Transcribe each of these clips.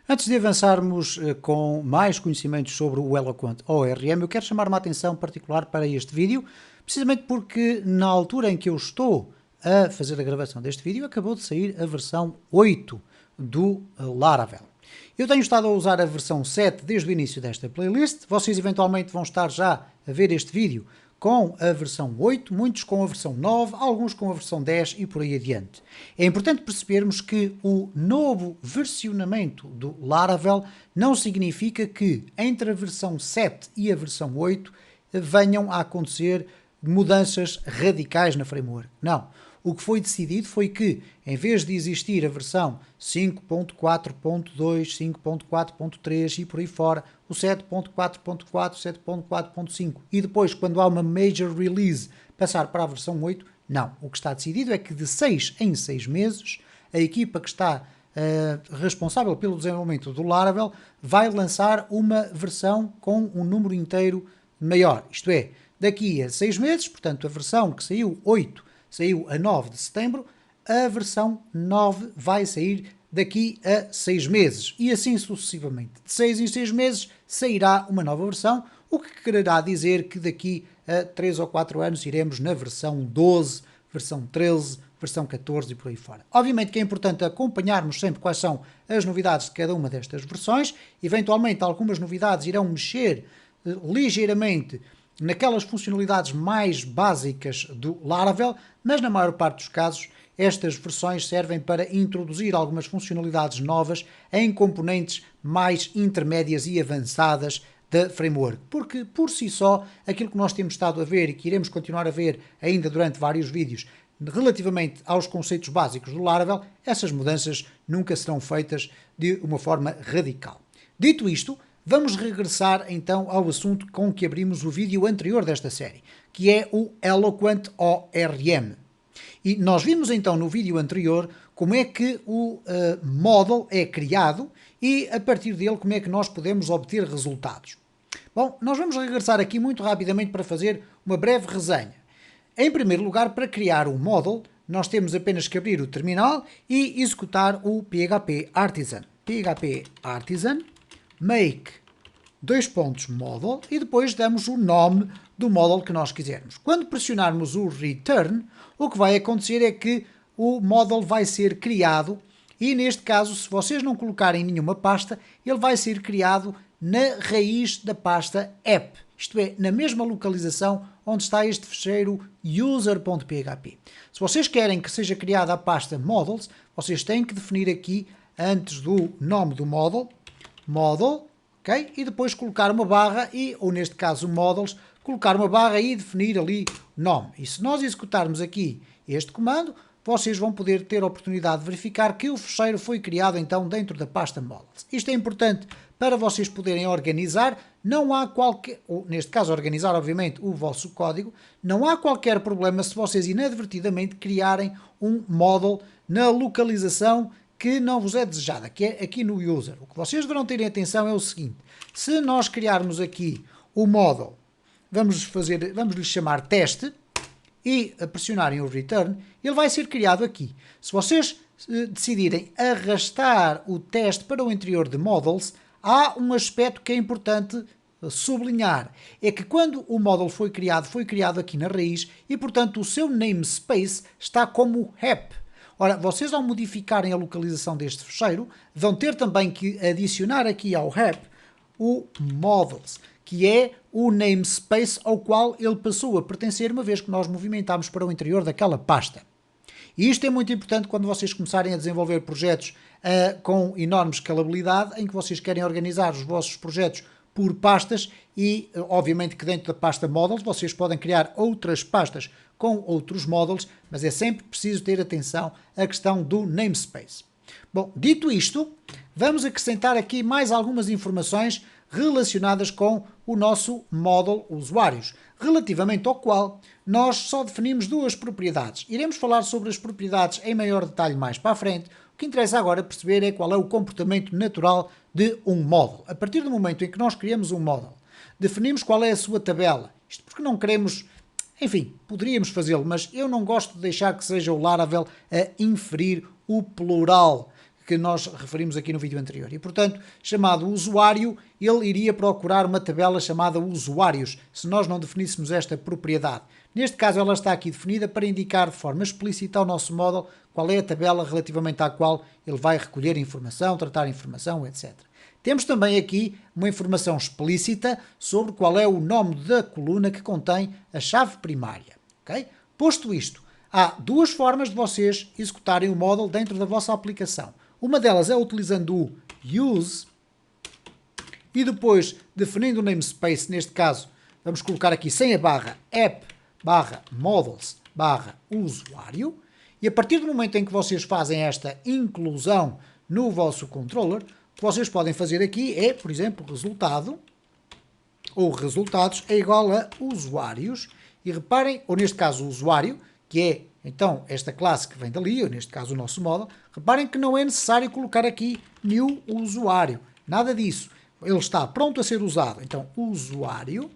Antes de avançarmos com mais conhecimentos sobre o Eloquent ORM, eu quero chamar uma atenção particular para este vídeo, precisamente porque na altura em que eu estou a fazer a gravação deste vídeo, acabou de sair a versão 8 do Laravel. Eu tenho estado a usar a versão 7 desde o início desta playlist, vocês eventualmente vão estar já a ver este vídeo com a versão 8, muitos com a versão 9, alguns com a versão 10 e por aí adiante. É importante percebermos que o novo versionamento do Laravel não significa que entre a versão 7 e a versão 8 venham a acontecer mudanças radicais na framework. Não. O que foi decidido foi que, em vez de existir a versão 5.4.2, 5.4.3 e por aí fora, o 7.4.4, 7.4.5 e depois, quando há uma major release, passar para a versão 8, não. O que está decidido é que de 6 em 6 meses, a equipa que está responsável pelo desenvolvimento do Laravel vai lançar uma versão com um número inteiro maior. Isto é, daqui a 6 meses, portanto a versão que saiu 8, saiu a 9 de setembro, a versão 9 vai sair daqui a 6 meses e assim sucessivamente. De 6 em 6 meses sairá uma nova versão, o que quererá dizer que daqui a 3 ou 4 anos iremos na versão 12, versão 13, versão 14 e por aí fora. Obviamente que é importante acompanharmos sempre quais são as novidades de cada uma destas versões, eventualmente algumas novidades irão mexer ligeiramente naquelas funcionalidades mais básicas do Laravel, mas na maior parte dos casos estas versões servem para introduzir algumas funcionalidades novas em componentes mais intermédias e avançadas da framework, porque por si só aquilo que nós temos estado a ver e que iremos continuar a ver ainda durante vários vídeos relativamente aos conceitos básicos do Laravel, essas mudanças nunca serão feitas de uma forma radical. Dito isto, vamos regressar então ao assunto com que abrimos o vídeo anterior desta série, que é o Eloquent ORM. E nós vimos então no vídeo anterior como é que o model é criado e a partir dele como é que nós podemos obter resultados. Bom, nós vamos regressar aqui muito rapidamente para fazer uma breve resenha. Em primeiro lugar, para criar um model, nós temos apenas que abrir o terminal e executar o PHP Artisan. PHP Artisan make model e depois damos o nome do model que nós quisermos. Quando pressionarmos o return, o que vai acontecer é que o model vai ser criado e neste caso, se vocês não colocarem nenhuma pasta, ele vai ser criado na raiz da pasta app, isto é, na mesma localização onde está este ficheiro user.php. Se vocês querem que seja criada a pasta models, vocês têm que definir aqui, antes do nome do model, ok? E depois colocar uma barra e, ou neste caso models, colocar uma barra e definir ali nome. E se nós executarmos aqui este comando, vocês vão poder ter a oportunidade de verificar que o ficheiro foi criado então dentro da pasta models. Isto é importante para vocês poderem organizar, não há qualquer, ou neste caso organizar obviamente o vosso código, não há qualquer problema se vocês inadvertidamente criarem um model na localização que não vos é desejada, que é aqui no user. O que vocês deverão ter em atenção é o seguinte: se nós criarmos aqui o model, vamos lhe chamar teste e pressionarem o return, ele vai ser criado aqui. Se vocês decidirem arrastar o teste para o interior de models, há um aspecto que é importante sublinhar, é que quando o model foi criado aqui na raiz e portanto o seu namespace está como app. Ora, vocês ao modificarem a localização deste ficheiro, vão ter também que adicionar aqui ao app o models, que é o namespace ao qual ele passou a pertencer uma vez que nós movimentamos para o interior daquela pasta. E isto é muito importante quando vocês começarem a desenvolver projetos com enorme escalabilidade, em que vocês querem organizar os vossos projetos por pastas e, obviamente, que dentro da pasta models vocês podem criar outras pastas com outros models, mas é sempre preciso ter atenção à questão do namespace. Bom, dito isto, vamos acrescentar aqui mais algumas informações relacionadas com o nosso model usuários, relativamente ao qual nós só definimos duas propriedades. Iremos falar sobre as propriedades em maior detalhe mais para a frente. O que interessa agora perceber é qual é o comportamento natural de um model. A partir do momento em que nós criamos um model, definimos qual é a sua tabela. Isto porque não queremos, enfim, poderíamos fazê-lo, mas eu não gosto de deixar que seja o Laravel a inferir o plural que nós referimos aqui no vídeo anterior. E, portanto, chamado usuário, ele iria procurar uma tabela chamada usuários, se nós não definíssemos esta propriedade. Neste caso, ela está aqui definida para indicar de forma explícita ao nosso model qual é a tabela relativamente à qual ele vai recolher informação, tratar informação, etc. Temos também aqui uma informação explícita sobre qual é o nome da coluna que contém a chave primária. Okay? Posto isto, há duas formas de vocês executarem o model dentro da vossa aplicação. Uma delas é utilizando o use e depois definindo o namespace, neste caso vamos colocar aqui sem a barra app barra models barra usuário, e a partir do momento em que vocês fazem esta inclusão no vosso controller, o que vocês podem fazer aqui é, por exemplo, resultado ou resultados é igual a usuários, e reparem, ou neste caso o usuário, que é então esta classe que vem dali, ou neste caso o nosso model, reparem que não é necessário colocar aqui new usuário, nada disso, ele está pronto a ser usado. Então usuário,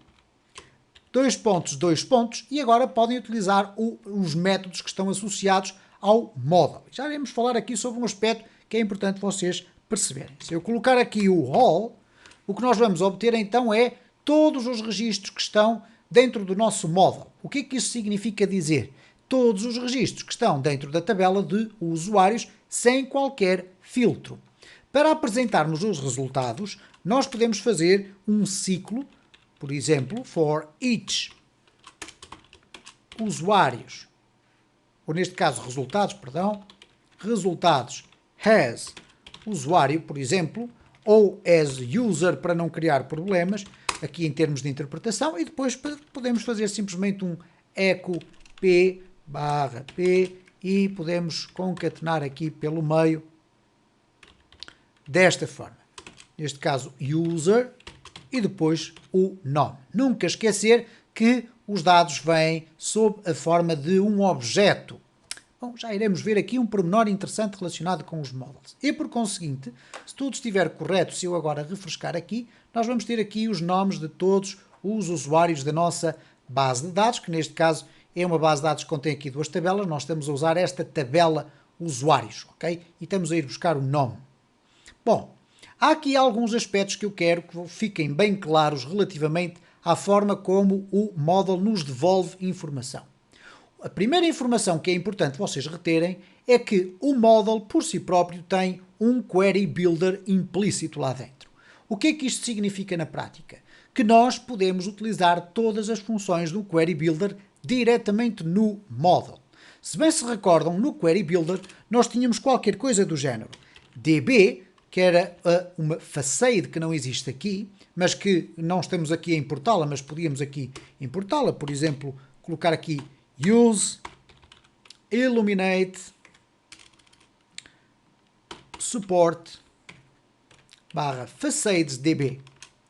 dois pontos, e agora podem utilizar os métodos que estão associados ao model. Já iremos falar aqui sobre um aspecto que é importante vocês perceberem. Se eu colocar aqui o all, o que nós vamos obter então é todos os registros que estão dentro do nosso model. O que é que isso significa dizer? Todos os registros que estão dentro da tabela de usuários sem qualquer filtro. Para apresentarmos os resultados, nós podemos fazer um ciclo, por exemplo, for each usuários, ou neste caso resultados has usuário, por exemplo, ou as user para não criar problemas, aqui em termos de interpretação, e depois podemos fazer simplesmente um echo p barra p e podemos concatenar aqui pelo meio desta forma. Neste caso, user e depois o nome. Nunca esquecer que os dados vêm sob a forma de um objeto. Bom, já iremos ver aqui um pormenor interessante relacionado com os models. E por conseguinte, se tudo estiver correto, se eu agora refrescar aqui, nós vamos ter aqui os nomes de todos os usuários da nossa base de dados, que neste caso é uma base de dados que contém aqui duas tabelas. Nós estamos a usar esta tabela usuários, ok? E estamos a ir buscar o nome. Bom, há aqui alguns aspectos que eu quero que fiquem bem claros relativamente à forma como o model nos devolve informação. A primeira informação que é importante vocês reterem é que o model por si próprio tem um Query Builder implícito lá dentro. O que é que isto significa na prática? Que nós podemos utilizar todas as funções do Query Builder diretamente no model. Se bem se recordam, no Query Builder nós tínhamos qualquer coisa do género db, que era uma facade que não existe aqui, mas que não estamos aqui a importá-la, mas podíamos aqui importá-la, por exemplo, colocar aqui use illuminate support barra facadesdb.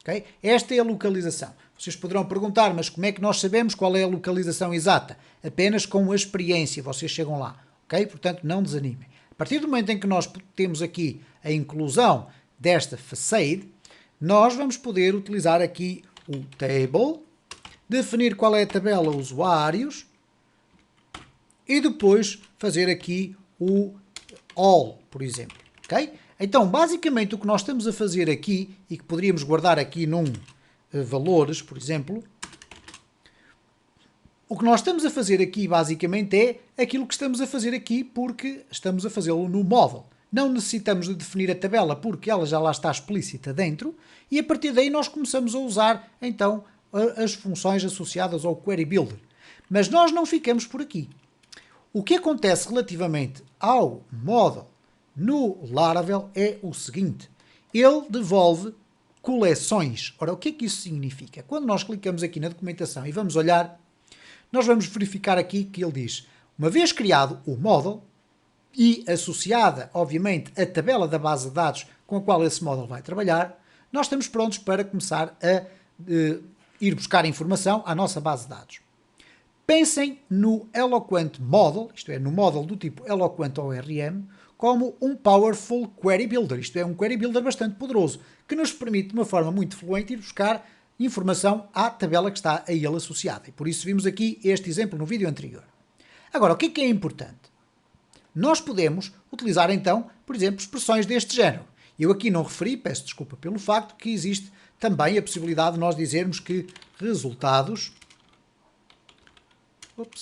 Okay? Esta é a localização. Vocês poderão perguntar, mas como é que nós sabemos qual é a localização exata? Apenas com a experiência, vocês chegam lá. Okay? Portanto, não desanimem. A partir do momento em que nós temos aqui a inclusão desta facade, nós vamos poder utilizar aqui o table, definir qual é a tabela usuários e depois fazer aqui o all, por exemplo. Okay? Então, basicamente, o que nós estamos a fazer aqui, e que poderíamos guardar aqui num valores, por exemplo, o que nós estamos a fazer aqui, basicamente, é aquilo que estamos a fazer aqui porque estamos a fazê-lo no model. Não necessitamos de definir a tabela porque ela já lá está explícita dentro e a partir daí nós começamos a usar, então, as funções associadas ao Query Builder. Mas nós não ficamos por aqui. O que acontece relativamente ao model no Laravel é o seguinte. Ele devolve coleções. Ora, o que é que isso significa? Quando nós clicamos aqui na documentação e vamos olhar, nós vamos verificar aqui que ele diz, uma vez criado o model e associada, obviamente, a tabela da base de dados com a qual esse model vai trabalhar, nós estamos prontos para começar a ir buscar informação à nossa base de dados. Pensem no Eloquent Model, isto é, no model do tipo Eloquent ORM, como um Powerful Query Builder, isto é, um Query Builder bastante poderoso, que nos permite de uma forma muito fluente ir buscar informação à tabela que está a ele associada. E por isso vimos aqui este exemplo no vídeo anterior. Agora, o que é importante? nós podemos utilizar então, por exemplo, expressões deste género. Eu aqui não referi, peço desculpa pelo facto, que existe também a possibilidade de nós dizermos que resultados,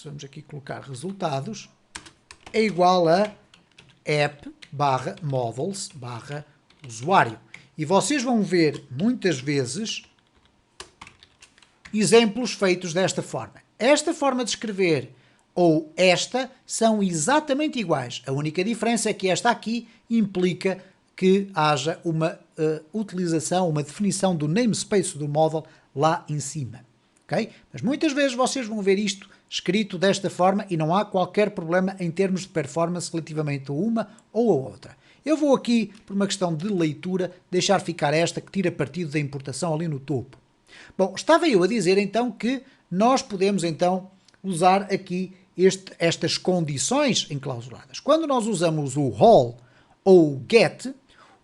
vamos aqui colocar resultados, é igual a app/models/usuário. E vocês vão ver muitas vezes exemplos feitos desta forma. Esta forma de escrever ou esta são exatamente iguais. A única diferença é que esta aqui implica que haja uma utilização, uma definição do namespace do model lá em cima. Okay? Mas muitas vezes vocês vão ver isto escrito desta forma e não há qualquer problema em termos de performance relativamente a uma ou a outra. Eu vou aqui, por uma questão de leitura, deixar ficar esta que tira partido da importação ali no topo. Bom, estava eu a dizer então que nós podemos então usar aqui estas condições enclausuradas. Quando nós usamos o all ou o get,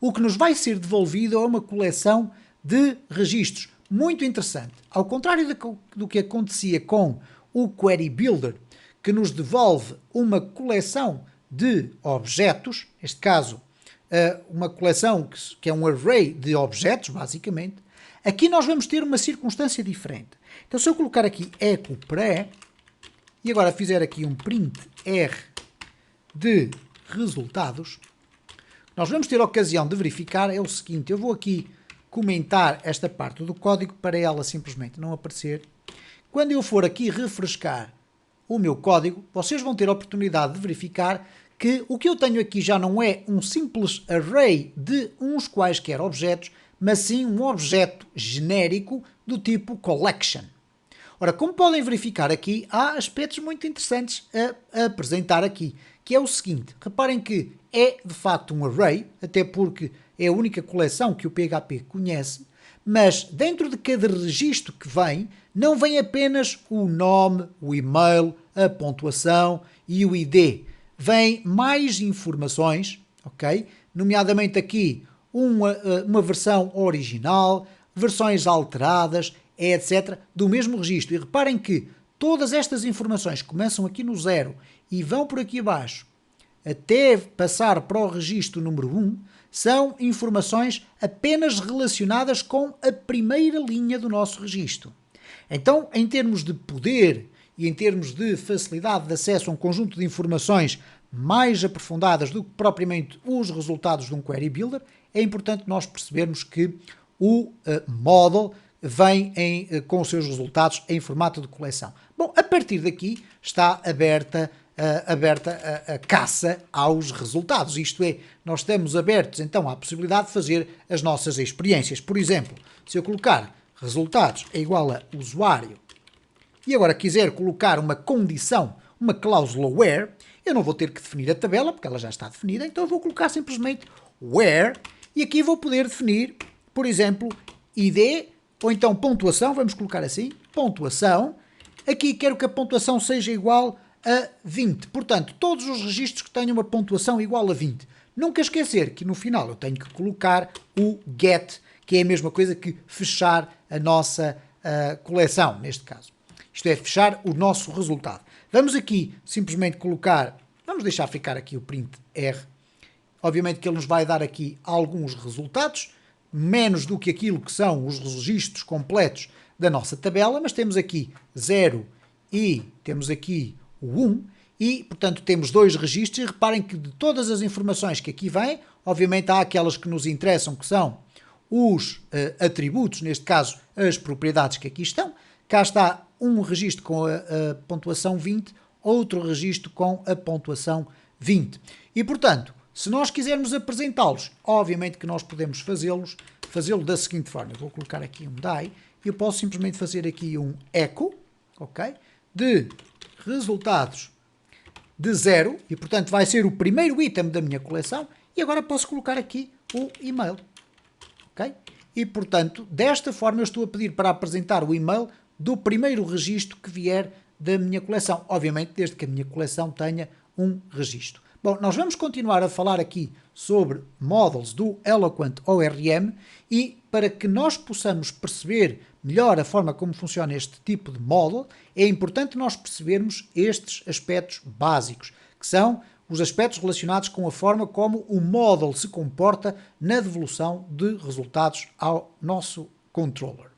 o que nos vai ser devolvido é uma coleção de registros. Muito interessante. Ao contrário do que acontecia com o Query Builder, que nos devolve uma coleção de objetos, neste caso, uma coleção que é um array de objetos, basicamente, aqui nós vamos ter uma circunstância diferente. Então, se eu colocar aqui echo pré, e agora fizer aqui um print R de resultados, nós vamos ter a ocasião de verificar é o seguinte, eu vou aqui comentar esta parte do código para ela simplesmente não aparecer. Quando eu for aqui refrescar o meu código, vocês vão ter a oportunidade de verificar que o que eu tenho aqui já não é um simples array de uns quaisquer objetos, mas sim um objeto genérico do tipo collection. Ora, como podem verificar aqui, há aspectos muito interessantes a apresentar aqui, que é o seguinte, reparem que é de facto um array, até porque é a única coleção que o PHP conhece, mas dentro de cada registro que vem, não vem apenas o nome, o e-mail, a pontuação e o ID. Vêm mais informações, ok? Nomeadamente aqui uma versão original, versões alteradas, etc., do mesmo registro. E reparem que todas estas informações começam aqui no 0 e vão por aqui abaixo até passar para o registro número 1, são informações apenas relacionadas com a primeira linha do nosso registro. Então, em termos de poder e em termos de facilidade de acesso a um conjunto de informações mais aprofundadas do que propriamente os resultados de um Query Builder, é importante nós percebermos que o model vem com os seus resultados em formato de coleção. Bom, a partir daqui está aberta a caça aos resultados, isto é, nós estamos abertos então à possibilidade de fazer as nossas experiências. Por exemplo, se eu colocar resultados é igual a usuário e agora quiser colocar uma condição, uma cláusula where, eu não vou ter que definir a tabela porque ela já está definida, então eu vou colocar simplesmente where e aqui vou poder definir, por exemplo, ID ou então pontuação, vamos colocar assim, pontuação, aqui quero que a pontuação seja igual a 20, portanto, todos os registros que tenham uma pontuação igual a 20. Nunca esquecer que no final eu tenho que colocar o get, que é a mesma coisa que fechar a nossa coleção, neste caso. Isto é, fechar o nosso resultado. Vamos aqui simplesmente colocar, vamos deixar ficar aqui o print R. Obviamente que ele nos vai dar aqui alguns resultados, menos do que aquilo que são os registros completos da nossa tabela, mas temos aqui 0 e temos aqui o 1 e, portanto, temos dois registros e reparem que de todas as informações que aqui vêm, obviamente há aquelas que nos interessam, que são os atributos, neste caso as propriedades que aqui estão. Cá está um registro com a pontuação 20, outro registro com a pontuação 20. E, portanto, se nós quisermos apresentá-los, obviamente que nós podemos fazê-lo da seguinte forma. Eu vou colocar aqui um die e eu posso simplesmente fazer aqui um echo, ok? De resultados de 0 e, portanto, vai ser o primeiro item da minha coleção e agora posso colocar aqui o e-mail, ok? E, portanto, desta forma eu estou a pedir para apresentar o e-mail do primeiro registro que vier da minha coleção, obviamente desde que a minha coleção tenha um registro. Bom, nós vamos continuar a falar aqui sobre models do Eloquent ORM e para que nós possamos perceber melhor a forma como funciona este tipo de model, é importante nós percebermos estes aspectos básicos, que são os aspectos relacionados com a forma como o model se comporta na devolução de resultados ao nosso controller.